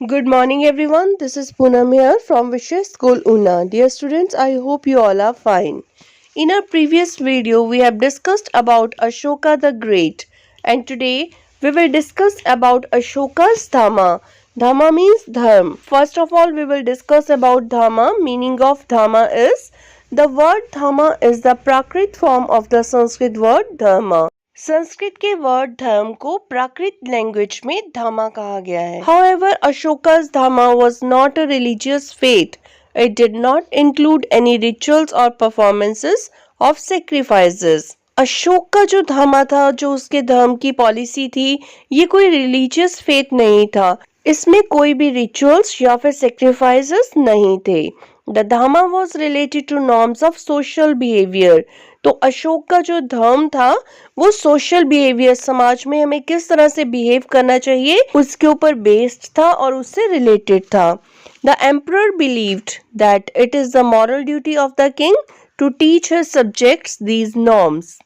Good morning, everyone. This is Poonam here from Vishesh School Una. Dear students, I hope you all are fine. In our previous video, we have discussed about Ashoka the Great, and today we will discuss about Ashoka's Dhamma. Dhamma means dharma. First of all, we will discuss about Dhamma. Meaning of Dhamma is the word Dhamma is the Prakrit form of the Sanskrit word Dharma. Sanskrit के word धर्म को प्राकृत language में धामा कहा गया है. However, Ashoka's Dhamma was not a religious faith. It did not include any rituals or performances of sacrifices. Ashok का जो धामा था, जो उसके धर्म की पॉलिसी थी, ये कोई रिलीजियस फेथ नहीं था. इसमें कोई भी रिचुअल्स या फिर सेक्रीफाइसेस नहीं थे. The Dhamma was related to norms of social behaviour. तो अशोक का जो धर्म था वो सोशल बिहेवियर, समाज में हमें किस तरह से बिहेव करना चाहिए, उसके ऊपर बेस्ड था और उससे रिलेटेड था. The emperor believed that it is the moral duty of the king to teach his subjects these norms.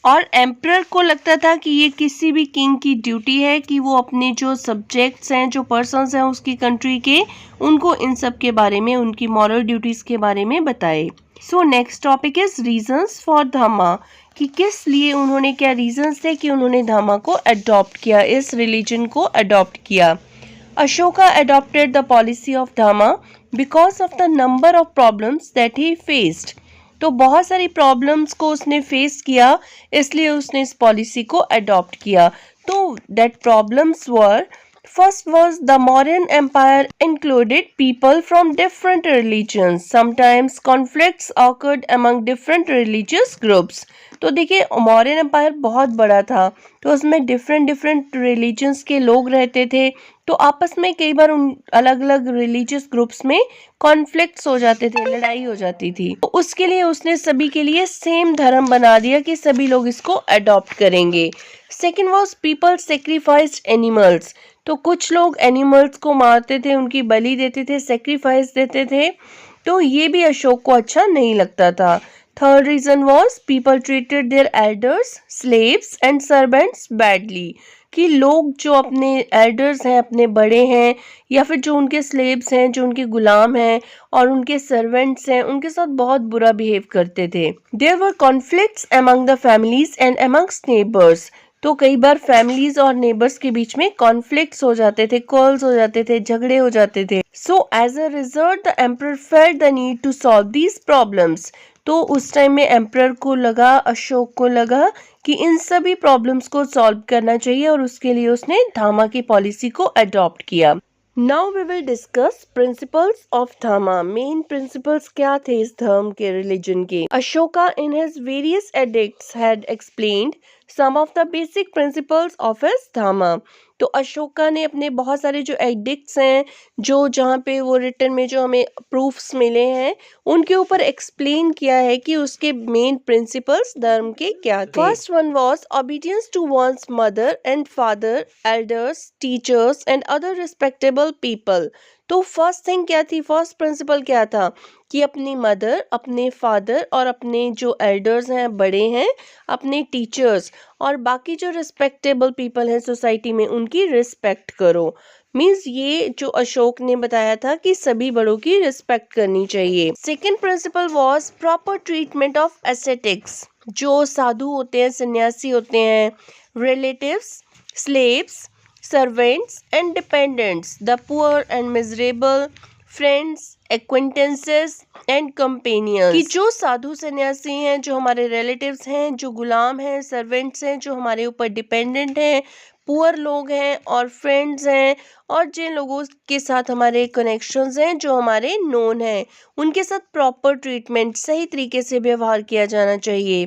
और एम्परर को लगता था कि ये किसी भी किंग की ड्यूटी है कि वो अपने जो सब्जेक्ट्स हैं, जो पर्सन्स हैं उसकी कंट्री के, उनको इन सब के बारे में, उनकी मॉरल ड्यूटीज़ के बारे में बताए. So next topic is reasons for धामा, कि किस लिए उन्होंने, क्या रीजंस थे कि उन्होंने धामा को अडॉप्ट किया, इस रिलीजन को अडॉप्ट किया. Ashoka adopted the policy of dhamma because of the number of problems that he faced. तो बहुत सारी प्रॉब्लम्स को उसने फेस किया, इसलिए उसने इस पॉलिसी को अडॉप्ट किया. तो that problems were, first was the Mauryan Empire included people from different religions. Sometimes conflicts occurred among different religious groups. तो देखिए, मौर्यन एम्पायर बहुत बड़ा था, तो उसमें डिफरेंट रिलीजन्स के लोग रहते थे. तो आपस में कई बार उन अलग अलग रिलीजियस ग्रुप्स में कॉन्फ्लिक्ट्स हो जाते थे, लड़ाई हो जाती थी. तो उसके लिए उसने सभी के लिए सेम धर्म बना दिया कि सभी लोग इसको अडॉप्ट करेंगे. Second was people sacrificed animals. तो कुछ लोग एनिमल्स को मारते थे, उनकी बलि देते थे, सेक्रीफाइस देते थे. तो ये भी अशोक को अच्छा नहीं लगता था. Third reason was people treated their elders, slaves and servants badly. कि लोग जो अपने एल्डर्स हैं, अपने बड़े हैं, या फिर जो उनके स्लेव्स हैं, जो उनके गुलाम हैं और उनके सर्वेंट्स हैं, उनके साथ बहुत बुरा बिहेव करते थे. There were conflicts among the families and amongst neighbours. तो कई बार फैमिलीज और नेबर्स के बीच में कॉन्फ्लिक्ट्स हो जाते थे, कॉल्स हो जाते थे, झगड़े हो जाते थे. So as a result the emperor felt the need to solve these problems. तो उस टाइम में एम्परर को लगा, अशोक को लगा कि इन सभी प्रॉब्लम्स को सॉल्व करना चाहिए, और उसके लिए उसने धामा की पॉलिसी को अडॉप्ट किया. Now we will discuss principles of Dhamma. Main principles क्या थे इस धर्म के, रिलीजन के. Ashoka in his various edicts had explained some of the basic principles of his Dhamma. तो अशोका ने अपने बहुत सारे जो एडिक्ट्स हैं, जो जहाँ पे वो रिटन में जो हमें प्रूफ्स मिले हैं, उनके ऊपर एक्सप्लेन किया है कि उसके मेन प्रिंसिपल्स धर्म के क्या थे. First one was obedience to one's mother and father, elders, teachers and other respectable people. तो फर्स्ट थिंग क्या थी, फर्स्ट प्रिंसिपल क्या था, कि अपनी मदर, अपने फादर और अपने जो एल्डर्स हैं, बड़े हैं, अपने टीचर्स और बाकी जो रिस्पेक्टेबल पीपल हैं सोसाइटी में, उनकी रिस्पेक्ट करो. मीन्स ये जो अशोक ने बताया था कि सभी बड़ों की रिस्पेक्ट करनी चाहिए. Second principle was proper treatment of ascetics. जो साधु होते हैं, सन्यासी होते हैं, relatives, slaves, servants and dependents, the poor and miserable, friends, acquaintances and companions. कि जो साधु सन्यासी हैं, जो हमारे रिलेटिव्स हैं, जो गुलाम हैं, सर्वेंट्स हैं, जो हमारे ऊपर डिपेंडेंट हैं, पुअर लोग हैं और फ्रेंड्स हैं, और जिन लोगों के साथ हमारे कनेक्शंस हैं, जो हमारे नोन हैं, उनके साथ प्रॉपर ट्रीटमेंट, सही तरीके से व्यवहार किया जाना चाहिए.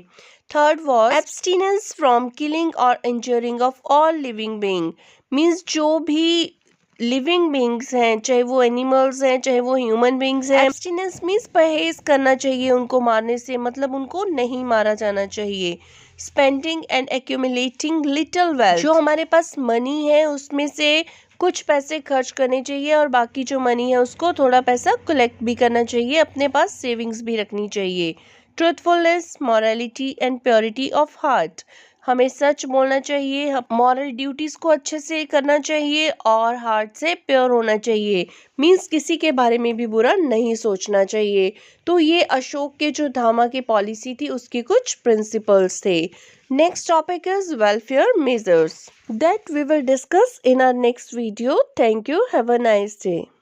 Third was abstinence from killing और injuring of all living being. Means जो भी लिविंग बींग्स हैं, चाहे वो एनिमल्स हैं, चाहे वो ह्यूमन बींग्स हैं, एब्सटिनेंस मीन्स परहेज करना चाहिए उनको मारने से, मतलब उनको नहीं मारा जाना चाहिए. Spending and accumulating little wealth. जो हमारे पास मनी है उसमें से कुछ पैसे खर्च करने चाहिए, और बाकी जो मनी है उसको थोड़ा पैसा कलेक्ट भी करना चाहिए, अपने पास सेविंग्स भी रखनी चाहिए. Truthfulness, morality and purity of heart. हमें सच बोलना चाहिए, मॉरल ड्यूटीज़ को अच्छे से करना चाहिए और हार्ट से प्योर होना चाहिए। मीन्स किसी के बारे में भी बुरा नहीं सोचना चाहिए। तो ये अशोक के जो धामा की पॉलिसी थी उसके कुछ प्रिंसिपल्स थे। Next topic is welfare measures that we will discuss in our next video. Thank you, have a nice day.